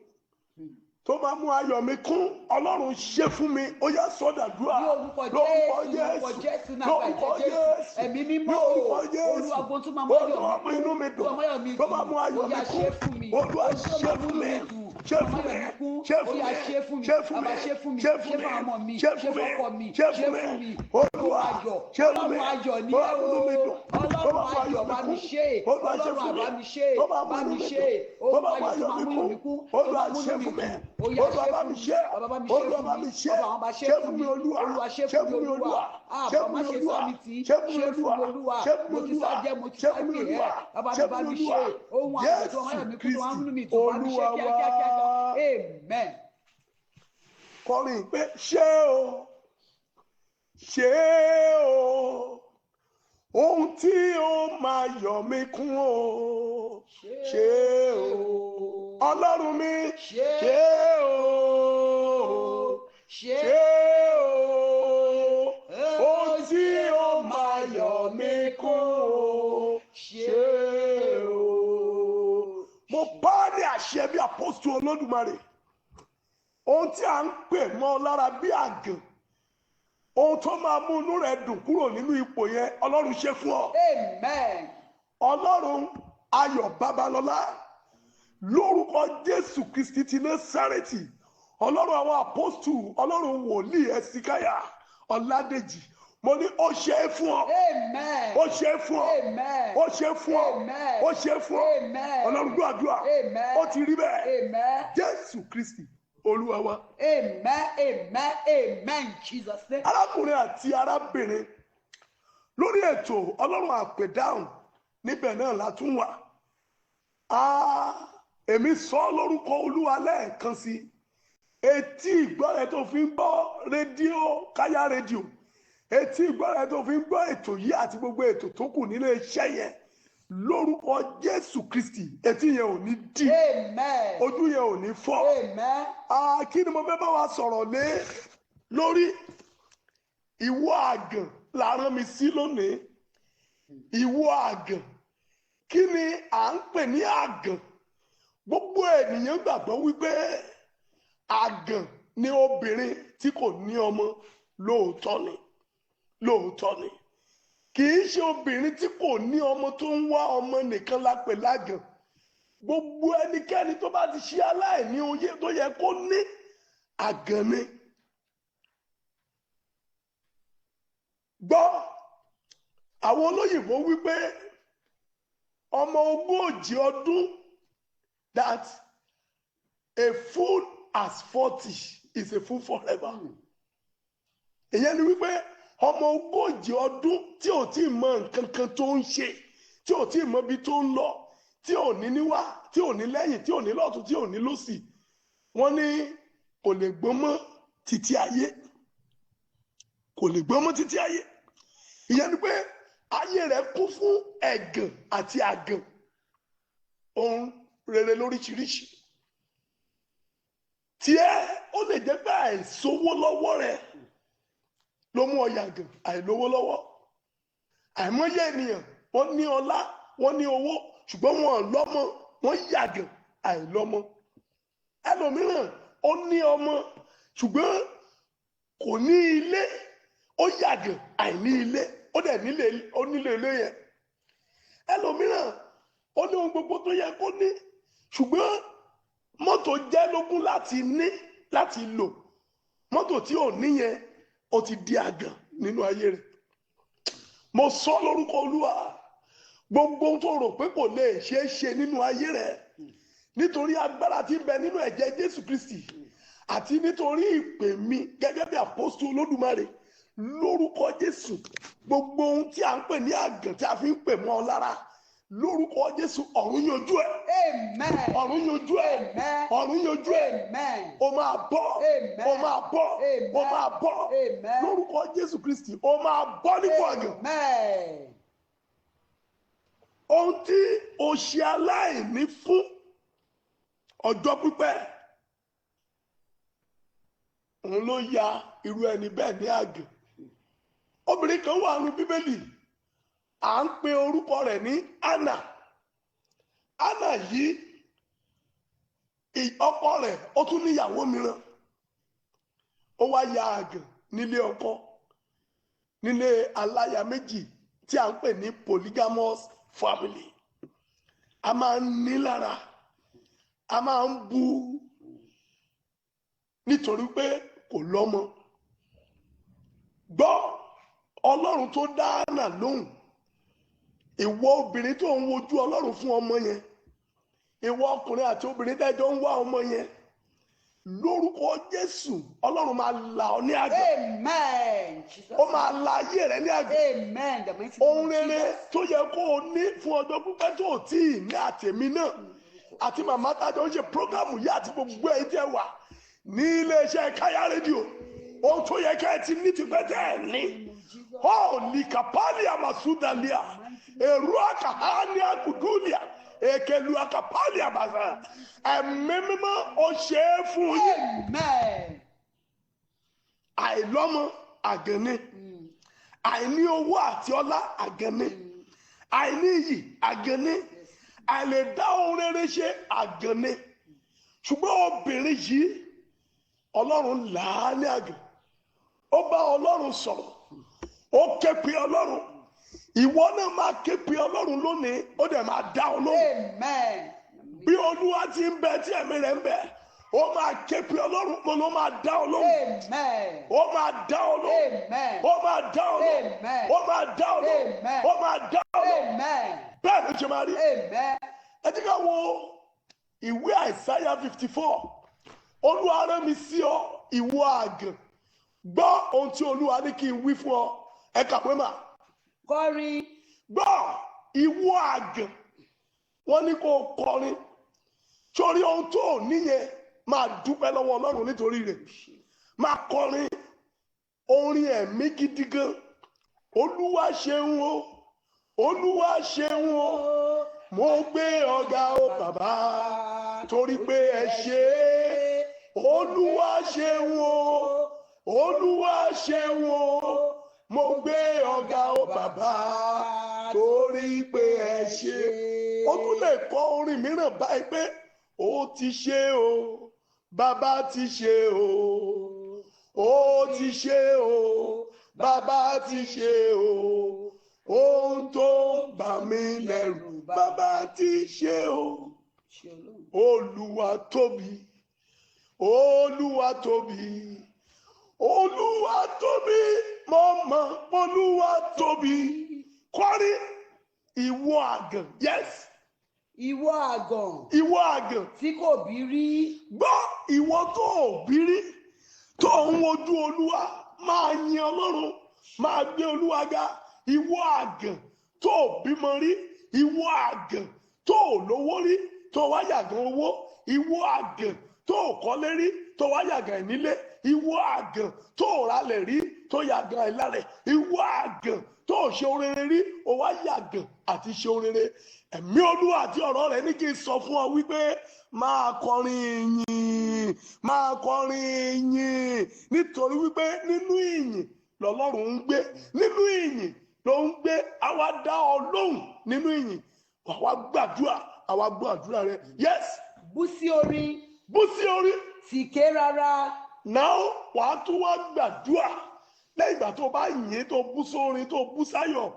tó máa mú ayọ̀ mi kún Ọlọ́run ṣe fún mi ó yá sọ́dàdúrà lórúkọ Jésù lórúkọ Jésù ẹ̀mí mímọ́ Olúwa gbọ́n tó máa mú ayọ̀ mi kún tó máa mú ayọ̀ mi kún Olúwa ṣe fún mi. Ṣé fún mi, ṣé fún mi, ṣé fún mi, ṣé fún mi, ṣé fún mi, ṣé fún mi, ṣé fún mi, ṣé fún mi, Olúwa, ṣé fún mi, Ọlọ́run ayọ̀ bá mi ṣe, Ọlọ́run àbá mi ṣe, bá mi ṣe, Olúwa ayọ̀ tó máa mú mi kú, Olúwa ṣe fún mi, Olúwa bá mi ṣe, Olúwa bá mi ṣe, ṣe fún mi Olúwa, ṣe fún mi Olúwa, ṣe fún mi Olúwa, ṣe fún mi Olúwa, ṣe fún mi Olúwa, ṣe fún mi Olúwa, bá mi ṣe, ohun àgbẹ̀ tó máa yọ̀ mi kú tó máa mú mi tó bá mi ṣe kíákíá. Amen. Kọrin pé ṣé o ohun tí ó máa yọ̀ mí kún o ṣé o Ọlọ́run mi ṣé o ohun tí ó máa yọ̀ mí kún o ṣé o. Mo bá ní àṣẹ bí apọ́sítù Olódùmarè ohun tí a ń pè mọ́ lára bí àgàn ohun tó máa mú inú rẹ̀ dùn kúrò nínú ipò yẹn Ọlọ́run ṣe fún ọ. Amen. Ọlọ́run Ayọ̀ Babalọ́lá lórúkọ Jésù Kristi ti Násárẹ́tì Ọlọ́run àwọn apọ́sítù Ọlọ́run wòlíì Ẹ̀sìkáyà Ọládèjì mo ní ó ṣe é fún ọ. Amen. Ó ṣe é fún ọ. Amen. Ó ṣe é fún ọ. Amen. Ó ṣe é fún ọ. Amen. Ọlọ́run gbọ́ àdúrà. Amen. Ó ti rí bẹ́ẹ̀. Amen. Jésù Kristi Olúwa wa. Amen. Jesus name. Arákùnrin àti arábìnrin lórí ètò Ọlọ́run Apedahun níbẹ̀ náà la tún wà. Èmi sọ lórúkọ Olúwa lẹ́ẹ̀kan sí etí ìgbọ́ rẹ tó fi ń gbọ́ rédíò Káyà rédíò etí ìgbọ́ rẹ tó fi ń gbọ́ ètò yìí àti gbogbo ètò tó kù nílé iṣẹ́ yẹn lórúkọ Jésù Kristi etí yẹn ò ní dì ojú yẹn ò ní fọ́. Kí ni mo fẹ́ bá wa sọ̀rọ̀ lé lórí ìwọ àgàn la rán mi sí lónìí. Ìwọ àgàn kí ni à ń pè ní àgàn? Gbogbo ènìyàn gbàgbọ́ wípé àgàn ni obìnrin tí kò ní ọmọ lóòótọ́ ni kì í ṣe obìnrin tí kò ní ọmọ tó ń wá ọmọ nìkan lápè lágàn gbogbo ẹnikẹ́ni tó bá ti ṣe aláìní oyè tó yẹ kó ní àgàn ni. gbọ́ àwọn olóyìnbó wípé ọmọ 40 ọdún that a fool as 40 is a fool forever. ìyẹn ni wípé ọmọ 40 ọdún tí ò tí ì mọ nǹkan kan tó ń ṣe tí ò tí ì mọ ibi tó ń lọ tí ò ní níwá tí ò ní lẹ́yìn tí ò ní lọ́tún tí ò ní lósì wọ́n ní kò lè gbọ́n mọ́ títí ayé kò lè gbọ́n mọ́ títí ayé. ìyẹn ni pé ayé rẹ̀ kún fún ẹ̀gàn àti àgàn ohun rere lóríṣiríṣi tiẹ̀ ó lè jẹ́ pé àìsówó lọ́wọ́ rẹ̀ ló mú ọ yàgàn àìlówó lọ́wọ́ àìmọye ènìyàn wọ́n ní ọlá wọ́n ní owó ṣùgbọ́n wọn lọ́mọ wọ́n yàgàn àìlọ́mọ ẹlòmíràn ó ní ọmọ ṣùgbọ́n kò ní ilé ó yàgàn àìní ilé ó dẹ̀ nílé ilé yẹn ẹlòmíràn ó ní ohun gbogbo tó yẹ kó ní ṣùgbọ́n mọ́tò jẹ́ lógún láti ní láti lò mọ́tò tí ò ní yẹn ó ti di àgàn nínú ayé rẹ̀. mo sọ lórúkọ Olúwa gbogbo ohun tó rò pé kò lè ṣeé ṣe nínú ayé rẹ̀ nítorí agbára tí ń bẹ nínú ẹ̀jẹ̀ Jésù Kristi àti nítorí ìpè mi gẹ́gẹ́ bí àpọ́stù Olódùmarè lórúkọ Jésù gbogbo ohun tí a ń pè ní àgàn tí a fi ń pè mọ́ ọ lára lórúkọ Jésù ọ̀run yanjú ẹ̀. Amen. ọ̀run yanjú ẹ̀. Amen. ọ̀run yanjú ẹ̀. Amen. o máa bọ́. Amen. o máa bọ́. Amen. o máa bọ́. Amen. lórúkọ Jésù Kristi o máa bọ́ nípò àgàn. Amen. ohun tí o ṣe aláìní fún ọjọ́ pípẹ́ òun ló ya irú ẹni bẹ́ẹ̀ ní àgàn. obìnrin kan wà nínú Bíbélì à ń pe orúkọ rẹ̀ ní Anna yìí ọkọ rẹ̀ ó tún níyàwó mìíràn ó wá ya àgàn nílé ọkọ nílé aláya méjì tí à ń pè ní polygamous family. a máa ń ní lára a máa ń bu nítorí pé kò lọ́mọ. gbọ́ Ọlọ́run tó dá Anna lóhùn ìwọ obìnrin tó ń wojú Ọlọ́run fún ọmọ yẹn ìwọ ọkùnrin àti obìnrin tẹ́jọ́ ń wá ọmọ yẹn lórúkọ Jésù Ọlọ́run máa là ọ́ ní àgàn. Amen. ó máa la ayé rẹ ní àgàn. Amen. ohun rere tó yẹ kó o ní fún ọjọ́ pípẹ́ tó o tí ì ní àtẹ̀mí náà àti màmá tájọ ń ṣe prógámù yìí àti gbogbo ẹ̀ jẹ́ wà ní iléeṣẹ́ Káyà rédíò ohun tó yẹ ká ẹ ti ní tipẹ́ tẹ́ ẹ ní. Holy kapalia masudalia erua kahania kudulia ekelu akapalia baza ẹ̀mímímọ́ ó ṣe é fún yín. àìlọ́mọ àgàn ni àìní owó àti ọlá àgàn ni àìní iyì àgàn ni àìlè dá ohun rere ṣe àgàn ni ṣùgbọ́n obìnrin yìí Ọlọ́run là á ní àgàn ó bá Ọlọ́run sọ̀rọ̀ ó ké pe Ọlọ́run ìwọ náà máa ké pe Ọlọ́run lónìí ó dẹ̀ máa dá ọ lóhùn. bí Olúwa ti ń bẹ tí ẹ̀mí rẹ̀ ń bẹ ó máa ké pe Ọlọ́run mo ló máa dá ọ lóhùn. ó máa dá ọ lóhùn. ó máa dá ọ lóhùn. ó máa dá ọ lóhùn. ó máa dá ọ lóhùn. bẹ́ẹ̀ ló ṣe máa rí. ẹ ti ká wo ìwé Àìsáyà 54 Olúwa rán mi sí ọ ìwọ àgàn gbọ́ ohun tí Olúwa ní kí n wí fún ọ. ẹ kàwé mà. kọrin. gbọ́ ìwọ àgàn wọ́n ní kó kọrin sórí ohun tó níyẹn máa dúpẹ́ lọ́wọ́ Ọlọ́run nítorí rẹ̀ máa kọrin orin ẹ̀mí gidi gan. Olúwa ṣeun o Olúwa ṣeun o mo gbé ọ̀gá o bàbá torí pé ẹ ṣe é Olúwa ṣeun o Olúwa ṣeun o mo gbé ọ̀gá o bàbá torí pé ẹ ṣe. ó tún lè kọ orin mìíràn báyìí pé ó ti ṣe o bàbá ti ṣe o ó ti ṣe o bàbá ti ṣe o ohun tó bà mí lẹ́rù bàbá ti ṣe o olúwa tóbi olúwa tóbi olúwa tóbi mo mọ̀ olúwa tóbi kọrin ìwọ àgàn yes. Ìwọ àgàn. Ìwọ àgàn. Tí kò bí rí. Gbọ́ ìwọ tó ò bí rí tó ń wojú olúwa máa yin ọlọ́run máa gbé olúwa ga ìwọ àgàn tó ò bímọ rí ìwọ àgàn tó ò lówó rí tó wá yàgàn owó ìwọ àgàn tó ò kọ́lé rí tó wá yàgàn ìnílé ìwọ àgàn tó ò ralẹ̀ rí tó yàgàn ìlàrẹ̀ ìwọ àgàn tó ò ṣe orere rí ó wá yàgàn àti ṣe orere ẹ̀mí olúwa àti ọ̀rọ̀ rẹ̀ ní kí n sọ fún ọ wípé máa kọrin ìyìn máa kọrin ìyìn nítorí wípé nínú ìyìn lọ́lọ́run ń gbé nínú ìyìn ló ń gbé àwa dá ọ lóhùn nínú ìyìn àwa gbàdúrà àwa gbọ́ àdúrà rẹ yes. bú sí orin. bú sí orin. tìké rárá. náà wàá tún wá gbàdúrà lẹ́yìn ìgbà tó bá yìn tó bú sórin tó bú sáyọ̀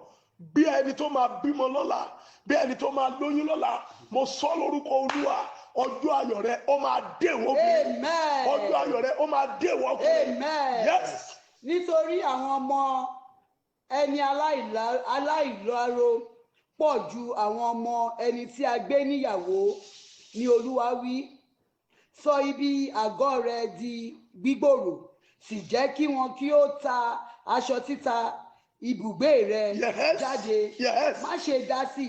bí ẹni tó máa bímọ lọ́la bí ẹni tó máa lóyún lọ́la mo sọ lórúkọ olúwa ọjọ́ ayọ̀ rẹ ó máa dèwọ́ bí ọjọ́ ayọ̀ rẹ ó máa dèwọ́ bí yes. nítorí àwọn ọmọ ẹni aláìlọ́rọ̀ pọ̀ ju àwọn ọmọ ẹni tí a gbé níyàwó ni olúwa wí sọ ibi àgọ́ rẹ di gbígbòòrò sì jẹ́ kí wọn kí ó ta aṣọ títa ibùgbé rẹ jáde má ṣe dá sí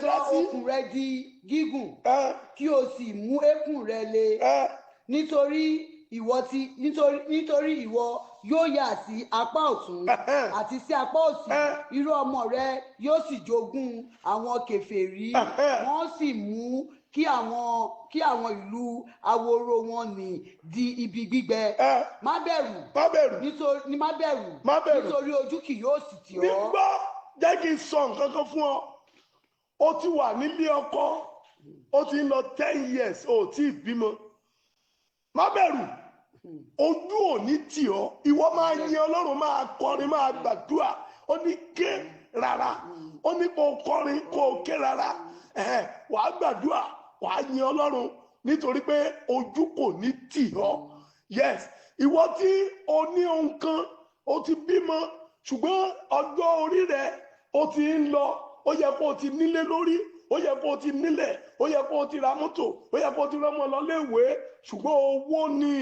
sọ okùn rẹ di gígùn kí o sì mú eékún rẹ le nítorí ìwọ yóò yà sí apá ọ̀tún àti sí apá òsì irú ọmọ rẹ yóò sì jogún àwọn kèfèrí wọ́n sì mú kí àwọn ìlú aworo wọn ní di ibi gbígbẹ má bẹ̀rù nítorí ojú kì yóò sì tì ọ́. nígbà jẹ́ kí n sọ nǹkan kan fún ọ ó ti wà nílé ọkọ ó ti ń lọ 10 years ó tí ì bímọ má bẹ̀rù ojú ò ní tì ọ́ ìwọ máa yin ọlọ́run máa kọrin máa gbàdúrà ó ní ké rárá ó ní kó kọrin kó ké rárá wàá gbàdúrà wàá yin ọlọ́run nítorí pé ojú kò ní tì ọ́ yes ìwọ tí o ní ohun kan o ti bímọ ṣùgbọ́n ọjọ́ orí rẹ o ti ń lọ ó yẹ kó o ti nílé lórí ó yẹ kó o ti nílẹ̀ ó yẹ kó o ti ra mọ́tò ó yẹ kó o ti rọ́mọ lọ léèwé ṣùgbọ́n owó ní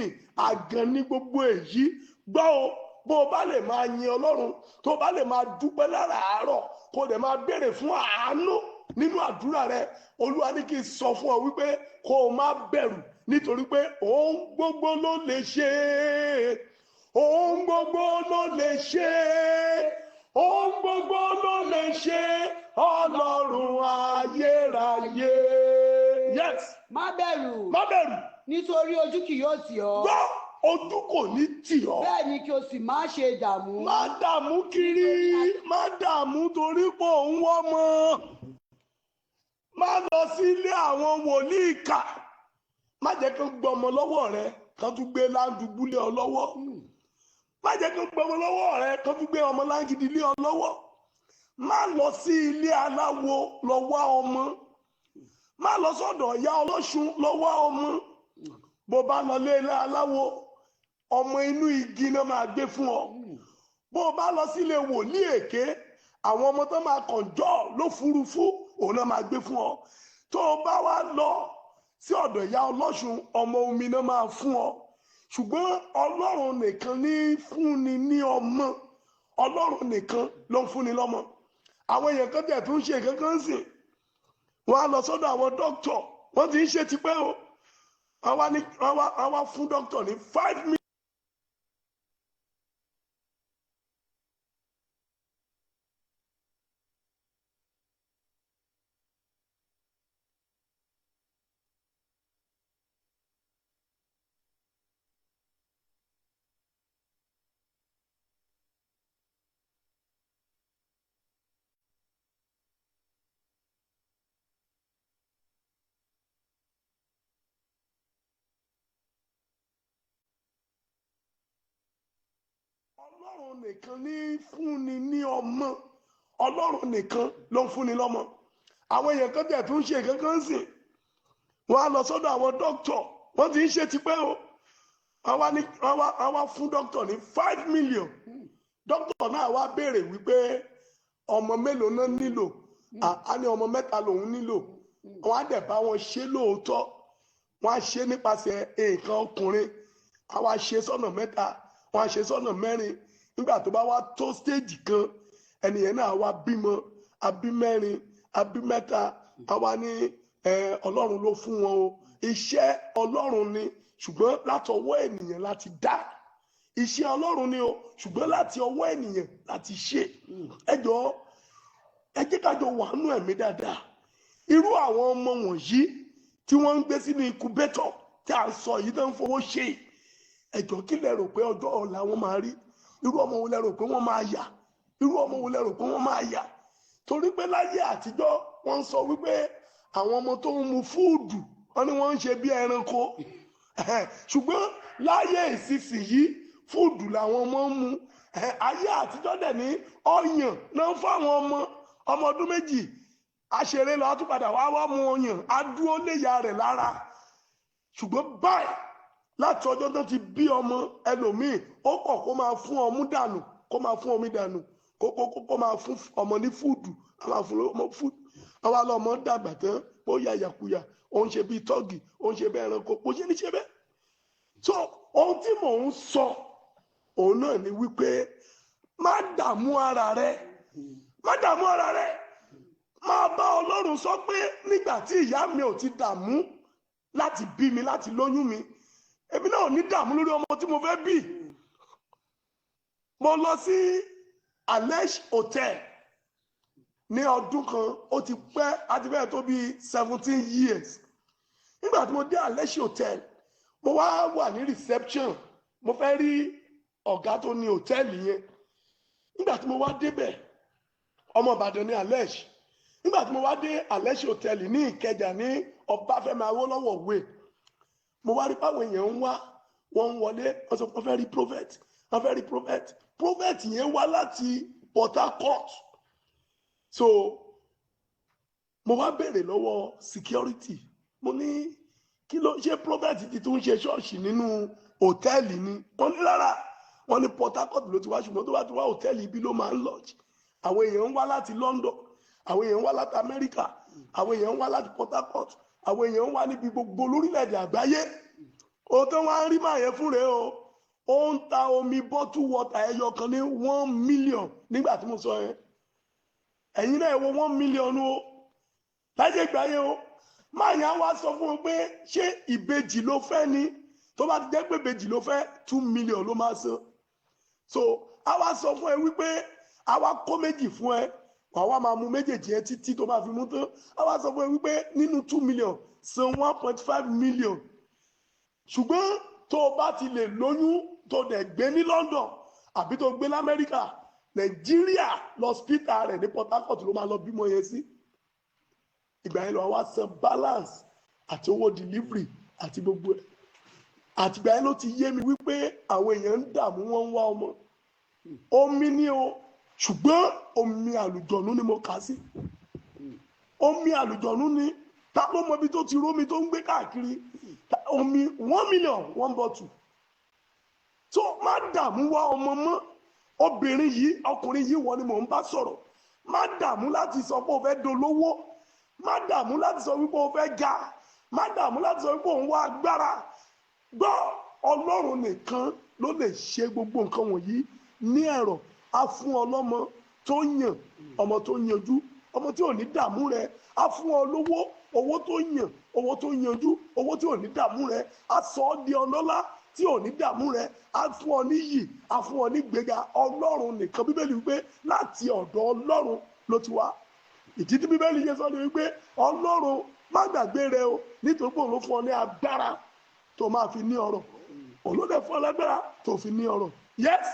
àgàn ní gbogbo èyí gbọ́ o bó o bá lè máa yin ọlọ́run tó o bá lè máa dúpẹ́ láràárọ̀ kó o dẹ̀ máa béèrè fún àánú nínú àdúrà rẹ olúwa ní kí n sọ fún ọ wípé kó o má bẹ̀rù nítorí pé ohun gbogbo ló lè ṣe ohun gbogbo ló lè ṣe ohun gbogbo ló lè ṣe ọlọ́run ayérayé. yes. má bẹ̀rù. má bẹ̀rù. nítorí ojú kì yóò tì ọ́. gbọ́ ojú kò ní tì ọ́. bẹ́ẹ̀ ni kí o sì má ṣe dààmú. má dààmú kiri má dààmú torí pé òun wọ́n mọ́ má lọ sí ilé àwọn wòlíì kà má jẹ́ kí n gbọmọ lọ́wọ́ rẹ kán tún gbé láńdùgbú lé ọ lọ́wọ́ má jẹ́ kí n gbọmọ lọ́wọ́ rẹ kán tún gbé ọmọ láńgídí lé ọ lọ́wọ́ má lọ sí ilé aláwo lọ wá ọmọ má lọ sọ́dọ̀ ìyá ọlọ́ṣun lọ wá ọmọ bó bá lọ lé ilé aláwo ọmọ inú igi náà máa gbé fún ọ bó bá lọ sílé wòlíì èké àwọn ọmọ tó máa kàn jọ lófurufú òun náà máa gbé fún ọ tó o bá wá lọ sí ọ̀dọ̀ ìyá ọlọ́ṣun ọmọ omi náà máa fún ọ ṣùgbọ́n ọlọ́run nìkan ní fúnni ní ọmọ ọlọ́run nìkan ló ń fúnni lọ́mọ àwọn èèyàn kan tẹ̀ tó ń ṣe kankan sìn wọ́n á lọ sọ́dọ̀ àwọn dókítọ̀ wọ́n ti ń ṣe tipẹ́ o wọ́n wá fún dókítọ̀ ní 5 million. ọlọ́run nìkan ní fúnni ní ọmọ ọlọ́run nìkan ló ń fúnni lọ́mọ àwọn èèyàn kan tẹ̀ tún ṣe kankan sìn wọ́n á lọ sọ́dọ̀ àwọn dókítọ̀ wọ́n ti ń ṣe tipẹ́ o wọ́n wá fún dókítọ̀ ní 5 million dókítọ̀ náà wá béèrè wípé ọmọ mélòó náà nílò á ní ọmọ 3 lòun nílò wọ́n á dẹ̀ bá wọn ṣe lóòótọ́ wọ́n á ṣe nípasẹ̀ nǹkan ọkùnrin á wá ṣe sọ́nà 3 wọ́n á ṣe sọ́nà 4 nígbà tó bá wá tó stéèjì kan ẹnìyẹn náà wá bímọ abí 4 abí 3 á wá ní ọlọ́run ló fún wọn o iṣẹ́ ọlọ́run ni ṣùgbọ́n láti ọwọ́ ènìyàn láti dá iṣẹ́ ọlọ́run ni o ṣùgbọ́n láti ọwọ́ ènìyàn láti ṣe ẹ jọ̀ọ́ ẹ jẹ́ ká jọ wà nínú ẹ̀mí dáadáa irú àwọn ọmọ wọ̀nyí tí wọ́n ń gbé sínú incubator tí à ń sọ yìí tó ń fowó ṣe ẹ jọ̀ọ́ kí lẹ rò pé ọjọ́ ọ̀la wọn máa rí irú ọmọ wo lẹ rò pé wọ́n máa yà irú ọmọ wo lẹ rò pé wọ́n máa yà torí pé láyé àtijọ́ wọ́n ń sọ wípé àwọn ọmọ tó ń mu fúùdù wọ́n ní wọ́n ń ṣe bí ẹranko ṣùgbọ́n láyé ìsinsìnyí fúùdù làwọn ọmọ ń mu ayé àtijọ́ dẹ̀ ní ọyàn náà fáwọn ọmọ ọdún 2 àṣeré lọ tún padà wá mu ọyàn adúró léyà rẹ̀ lára ṣùgbọ́n báyìí láti ọjọ́ tó ti bí ọmọ ẹlòmíì ó kọ̀ kó máa fún ọmú dànù kó máa fún omi dànù kó máa fún ọmọ ní fúùdù á máa fún ọmọ fúùdù àwa lọmọ dàgbà tán ó yà yàkuyà ó ń ṣe bíi tọ́gì ó ń ṣe bẹ́ẹ̀ ẹranko kò ṣe ní ṣe bẹ́ẹ̀ so ohun tí mò ń sọ òun náà ni wípé má dààmú ara rẹ máa bá ọlọ́run sọ pé nígbà tí ìyá mi ò ti dààmú láti bí mi láti lóyún mi èmi náà ò ní dààmú lórí ọmọ tí mo fẹ́ bí mo lọ sí Alesh Hotel ní ọdún kan ó ti pẹ́ àti bẹ́ẹ̀ tó bí 17 years nígbà tí mo dé Alesh Hotel mo wá wà ní reception mo fẹ́ rí ọ̀gá tó ní hòtẹ́ẹ̀lì yẹn nígbà tí mo wá débẹ̀ ọmọ Ìbàdàn ní Alesh nígbà tí mo wá dé Alesh Hotel ní Ìkẹjà ní Ọbáfẹ́mi Awólọ́wọ̀ way mo wá rí páwọn èèyàn ń wá wọ́n ń wọlé wọ́n sọ pé wọ́n fẹ́ rí prophet yẹn wá láti Port Harcourt so mo wá béèrè lọ́wọ́ security mo ní kí ló ṣe prophet ti tún ṣe ṣọ́ọ̀ṣì nínú hòtẹ́ẹ̀lì ni wọ́n ní rárá wọ́n ní Port Harcourt ló ti wá ṣùgbọ́n tó bá ti wá hòtẹ́ẹ̀lì ibi ló máa ń lodge àwọn èèyàn ń wá láti London àwọn èèyàn ń wá láti America àwọn èèyàn ń wá láti Port Harcourt àwọn èèyàn ń wá níbi gbogbo lórílẹ̀‐èdè àgbáyé òótọ́ wọn á rí màá yẹn fún rèé o ó ń ta omi bottle water ẹyọ kan ní 1 million nígbà tí mo sọ yẹn ẹ̀yin náà wo 1 million o lájẹ́ ìgbà yẹn o máa yẹn wá sọ fún un pé ṣé ìbejì ló fẹ́ ni tó bá ti jẹ́ pé ìbejì ló fẹ́ 2 million ló máa san so a wá sọ fún ẹ wípé a wá kó méjì fún ẹ wà wá máa mú méjèèjì ẹ títí tó máa fi mú tán a wá sọ fún ẹ wípé nínú 2 million san 1.5 million ṣùgbọ́n tó o bá ti lè lóyún tó dẹ̀ gbé ní London àbí tó gbé l'Amẹ́ríkà Nàìjíríà lọ́spítà rẹ̀ ní Port Harcourt ló máa lọ bímọ yẹn sí ìgbà yẹn lọ wá san balance àti owó delivery àti gbogbo ẹ̀ àtìgbà yẹn ló ti yé mi wípé àwọn èèyàn ń dààmú wọn ń wá ọmọ omi ni o ṣùgbọ́n omi àlùjọ̀nú ni mo kà sí omi àlùjọ̀nú ni ta ló mọ ibi tó ti rómi tó ń gbé káàkiri omi 1 million 1 bottle tó má dààmú wá ọmọ mọ́ obìnrin yìí ọkùnrin yìí wọ́n ni mò ń bá sọ̀rọ̀ má dààmú láti sọ pé o fẹ́ dolówó má dààmú láti sọ wípé o fẹ́ ga má dààmú láti sọ wípé o ń wá agbára gbọ́ Ọlọ́run nìkan ló lè ṣe gbogbo nǹkan wọ̀nyí ní ẹ̀rọ á fún ọlọ́mọ tó yàn ọmọ tó yanjú ọmọ tí ò ní dààmú rẹ á fún ọ lówó owó tó yàn owó tó yanjú owó tí ò ní dààmú rẹ á sọ ọ́ di ọlọ́lá tí ò ní dààmú rẹ á fún ọ níyì á fún ọ ní gbéga Ọlọ́run nìkan Bíbélì wípé láti ọ̀dọ̀ Ọlọ́run ló ti wá ìdí tí Bíbélì yẹ sọ ni wípé Ọlọ́run má gbàgbé rẹ o nítorí pé òun ló fún ọ ní agbára tó máa fi ní ọrọ̀ olóde fún ọ lágbára tó fi ní ọrọ̀ yes.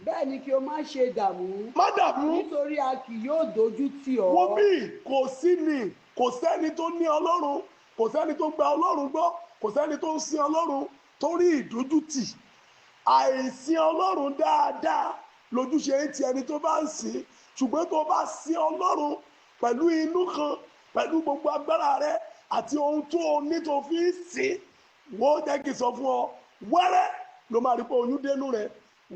bẹ́ẹ̀ ni kí o má ṣe dààmú. má dààmú. nítorí a kì yóò dojú tì ọ́. wo bí kò sí ni kò sẹ́ni tó ní Ọlọ́run kò sẹ́ni tó gba Ọlọ́run gbọ́ kò sẹ́ni tó ń sin Ọlọ́run torí ìdójútì àìsìn Ọlọ́run dáadáa lójúṣe ń ti ẹni tó bá ń sìn. Ṣùgbọ́n tó bá sin Ọlọ́run pẹ̀lú inú kan, pẹ̀lú gbogbo agbára rẹ àti ohun tó o ní tó fi ń sìn, wọ́n jẹ́ kí n sọ fún ọ, wẹ́rẹ́ ló máa rí pé oyún dénú rẹ,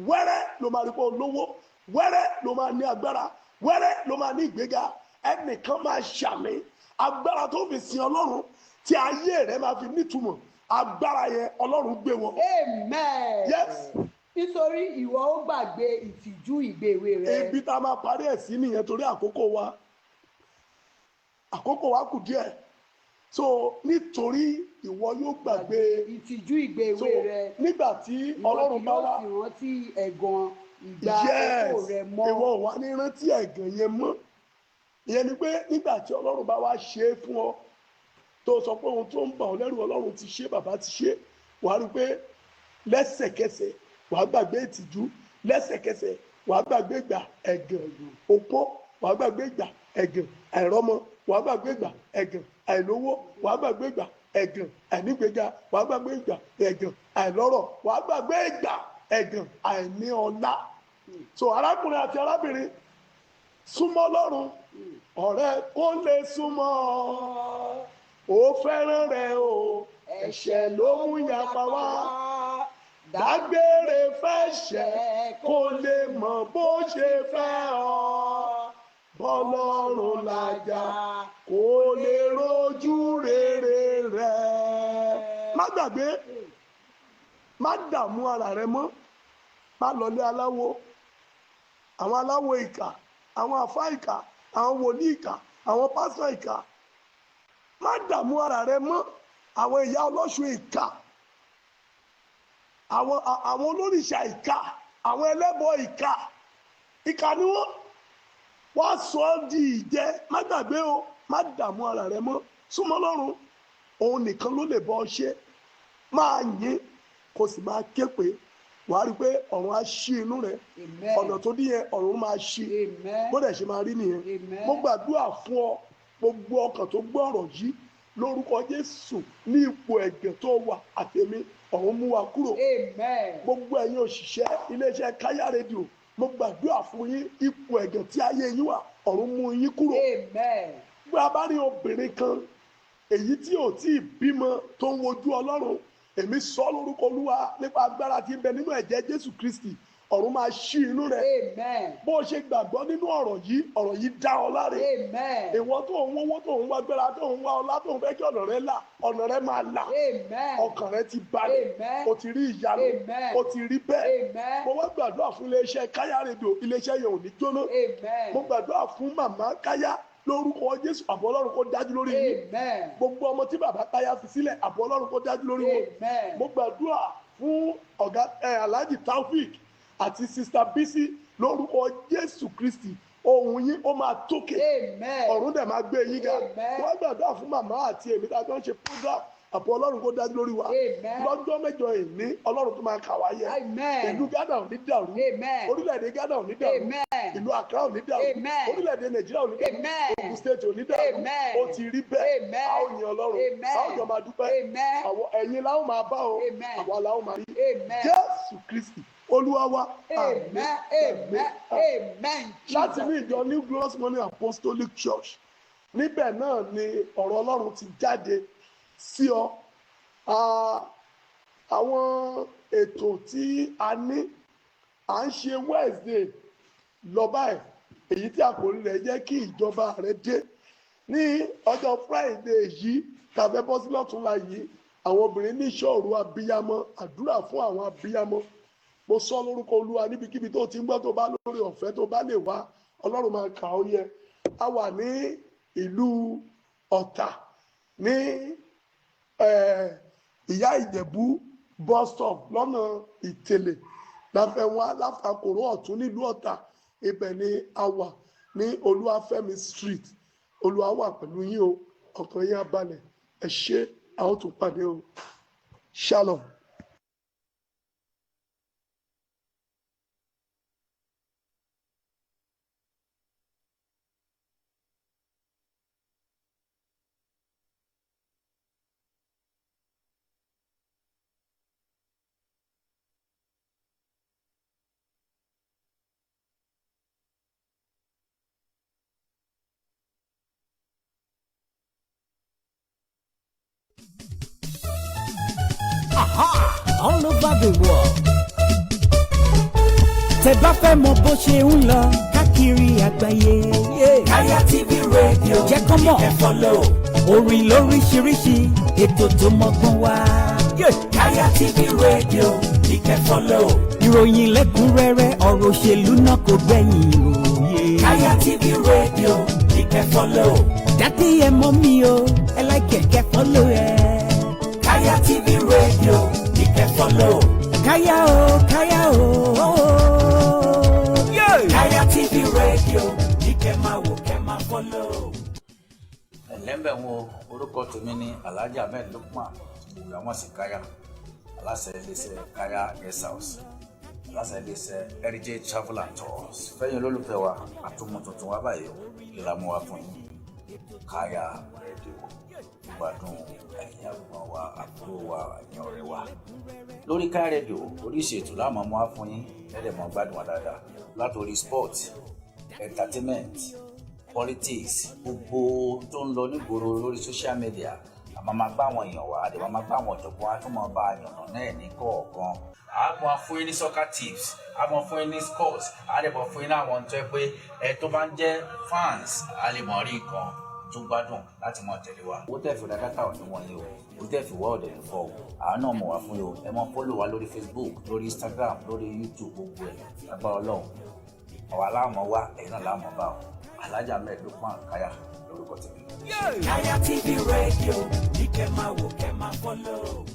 wẹ́rẹ́ ló máa rí pé olówó, wẹ́rẹ́ ló máa ní agbára, wẹ́rẹ́ ló máa ní ìgbéga. Ẹnìkan máa ṣàmì agbára tó fi sin Ọlọ́run tí ayé rẹ máa fi nítumọ̀, agbára yẹn Ọlọ́run gbé wọ. Amen. Yes. Nítorí ìwọ ó gbàgbé ìtìjú ìgbèwé rẹ. Ibi tá a máa parí ẹ̀ sí nìyẹn torí àkókò wa kù díẹ̀. So nítorí ìwọ yóò gbàgbé ìtìjú ìgbèwé rẹ. Nígbà tí Ọlọ́run bá wá, ìwọ kì yóò sì rántí ẹ̀gàn ìgbà àkókò rẹ mọ́. ìwọ ò wá ní rántí ẹ̀gàn yẹn mọ́. Ìyẹn ni pé nígbà tí Ọlọ́run bá wá ṣe é fún ọ, tó sọ pé ohun tó ń bà ọ́ lẹ́rù Ọlọ́run ti ṣe, bàbá ti ṣe, wàá rí pé lẹ́sẹ̀kẹsẹ̀ wàá gbàgbé ìtìjú, lẹ́sẹ̀kẹsẹ̀ wàá gbàgbé ìgbà ẹ̀gàn opó, wàá gbàgbé ìgbà ẹ̀gàn àìrọ́mọ, wàá gbàgbé ìgbà ẹ̀gàn àìlówó, wàá gbàgbé ìgbà ẹ̀gàn àìnígbéga, wàá gbàgbé ìgbà ẹ̀gàn àìlọ́rọ̀, wàá gbàgbé ìgbà ẹ̀gàn àìní ọlá. So arákùnrin àti arábìnrin, súnmọ́ Ọlọ́run, ọ̀rẹ́ kó lè súnmọ́ ó fẹ́ràn rẹ o, ẹ̀ṣẹ̀ ló mú yapa wá. Dágbére fẹ́ṣẹ̀ kó lè mọ̀ bó ṣe fẹ́ ọ. Bọ́lọ́run làjà kó lè rojú rere rẹ̀. Má gbàgbé, má dààmú ara rẹ mọ́, má lọlé aláwo, àwọn aláwo ìkà, àwọn àfáà ìkà, àwọn wòlíì ìkà, àwọn pásítọ̀ ìkà. Má dààmú ara rẹ mọ́, àwọn ìyá ọlọ́ṣun ìkà, àwọn olórìṣà ìkà, àwọn ẹlẹ́bọ ìkà, ìkà ni wọ́n sọ ọ́ di ìjẹ. Má gbàgbé o, má dààmú ara rẹ mọ́, súnmọ́ Ọlọ́run, òun nìkan ló lè bọ́ ọ ṣe. Máa yìn kó sì máa ké pé wàá rí i pé ọ̀run á ṣí inú rẹ, ọ̀nà tó dí yẹn ọ̀run máa ṣí, bó dẹ̀ ṣe máa rí nìyẹn. Mo gbàdúrà fún ọ, gbogbo ọkàn tó gbọ́ ọ̀rọ̀ yìí, lórúkọ Jésù, ní ipò ẹ̀gàn tó wà àtẹ̀mí, ọ̀run mú wa kúrò. Gbogbo ẹ̀yin òṣìṣẹ́ iléeṣẹ́ Káyà rédíò, mo gbàdúrà fún yín, ipò ẹ̀gàn tí ayé yín wà, ọ̀run mú yín kúrò. Bí a bá rí obìnrin kan èyí tí ò tí ì bímọ tó ń wojú Ọlọ́run, èmi sọ lórúkọ Olúwa nípa agbára tí ń bẹ nínú ẹ̀jẹ̀ Jésù Kristi, ọ̀run máa ṣí inú rẹ̀. Bó o ṣe gbàgbọ́ nínú ọ̀rọ̀ yìí dá ọ láre. Ìwọ tó ń wówó, tó ń wá agbára, tó ń wá ọlá, tó ń fẹ́ kí ọ̀nà rẹ là, ọ̀nà rẹ máa là. Ọkàn rẹ ti balẹ̀, o ti rí ìyanu, o ti rí bẹ́ẹ̀. Mo wá gbàdúrà fún iléeṣẹ́ Káyà rédíò, iléeṣẹ́ yẹn ò ní jóná. Mo gbàdúrà fún màmá Káyà, lórúkọ Jésù, àbọ̀ Ọlọ́run kó dájú lórí yín. Gbogbo ọmọ tí bàbá Káyà fi sílẹ̀, àbọ̀ Ọlọ́run kó dájú lórí wọn. Mo gbàdúrà fún ọ̀gá Alhaji Taofik àti sista Bisi, lórúkọ Jésù Kristi, ohùn yín ó máa tókè, ọ̀run dẹ̀ máa gbé yín ga. Wọ́n gbàdúrà fún màmá àti èmi tá a jọ ń ṣe program, àbọ̀ Ọlọ́run kó dájú lórí wa. Lọ́jọ́ mẹ́jọ ìní Ọlọ́run tó máa kà wá yẹ. Ìlú Ghana ò ní dàrú, orílẹ̀-èdè Ghana ò ní dàrú, ìlú Accra ò ní dàrú, orílẹ̀-èdè Nàìjíríà ò ní dàrú, Ogun State ò ní dàrú. Ó ti rí bẹ́ẹ̀, a ó yin Ọlọ́run, a ó jọ máa dúpẹ́, ẹ̀yin la ó máa bá o, àwa la ó máa rí. Jésù Kristi Olúwa wa. Amen. Láti ní ìjọ New Glorious Morning Apostolic Church, níbẹ̀ náà ni ọ̀rọ̀ Ọlọ́run ti jáde sí ọ. Àwọn ètò tí a ní, à ń ṣe Wednesday lọ báyìí, èyí tí àkòrí rẹ̀ jẹ́ kí ìjọba rẹ̀ dé. Ní ọjọ́ Friday yìí tàbí bọ́ sí lọ́túnla yìí, àwọn obìnrin ní ìṣọ́òru abiyamọ, àdúrà fún àwọn abiyamọ. Mo sọ lórúkọ Olúwa, níbikíbi tó ti ń gbọ́, tó bá lórí ọ̀fẹ́ tó bá lè wá, Ọlọ́run máa kà ó yẹ. A wà ní ìlú Ọ̀tà ní Ìyá Ìjẹ̀bú bus stop lọ́nà Ìtẹ̀lẹ̀, láfẹ̀wá láfàkòrò ọ̀tún nílùú Ọ̀tà. Ibẹ̀ ni a wà ní Olúwafẹ́mi street. Olúwa wà pẹ̀lú yín o, ọkàn yín á balẹ̀. Ẹ ṣé, a ó tún pàdé o. Shalom. all over the world. Tẹ́ bá fẹ́ mọ bó ṣe ń lọ káàkiri àgbáyé. Kaya TV radio jẹ́ kọ́ mọ̀ ẹ follow. Orin lóríṣiríṣi ètò tó mọ́gbọ́n wá. Kaya TV radio ní kẹ́ follow. Ìròyìn lẹ́kùnrẹ́rẹ́ ọ̀rọ̀ òṣèlú náà kò gbẹ̀yìn òye. Kaya TV radio ní kẹ́ follow. Dádì ẹ mọ̀ mi o ẹ like kẹ́ follow ẹ. Kaya TV radio ní kẹ́ follow. Kaya o Kaya o. Kaya TV radio ní kẹ́ máa wò kẹ́ máa follow. Ẹ̀lẹ́mbẹ̀ wo orúkọ tèmi ní Alhaji Ahmed Lukman Oluyemi Kaya aláṣẹ iléeṣẹ́ Kaya guest house aláṣẹ iléeṣẹ́ heritage travel and tours. Fẹ́yìn olólùfẹ́ wa àtúmọ̀ tuntun wa báyìí ìlànà wa fún yín Kaya radio gbádùn ẹ̀yin àgbọ̀n wa àbúrò wa ẹ̀yin ọ̀rẹ́ wa lórí Kaya radio oríṣi ètò láàmú wa fún yín ẹ̀ẹ́dẹ̀mọ̀ gbádùn wa dáadáa látòrí sport entertainment politics gbogbo tó ń lọ nígboro lórí social media àmọ́ máa gbá àwọn èèyàn wá àdèmọ́ máa gbá àwọn ọ̀jọ̀gbọ́n á tún máa bá àyànnà náà ní kọ̀ọ̀kan. àmọ́ fún yín ní soccer tips àmọ́ fún yín ní sports àdèmọ́ fún yín ní àwọn tó yẹ pé ẹ tó bá ń jẹ́ fans a lè mọ̀ rí nǹkan tó gbádùn láti mọ̀ tẹ̀lé wa. owó tẹ̀ fi ra dátà ọ̀dún wọn ni o owó tẹ̀ fi wá ọ̀dẹ̀ ní fọ́ o àwọn náà mọ̀ wá fún yín o ẹ mọ̀ fọ́lọ̀ wa lórí Facebook lórí Instagram lórí YouTube gbogbo ẹ̀ lágbára Ọlọ́run àwa láàmọ̀ wá ẹ̀yin náà láàmọ̀ bá o. Alhaji Ahmed Lukman Kaya lórúkọ tèmi. Kaya TV radio ní kẹ́ máa wò kẹ́ máa follow.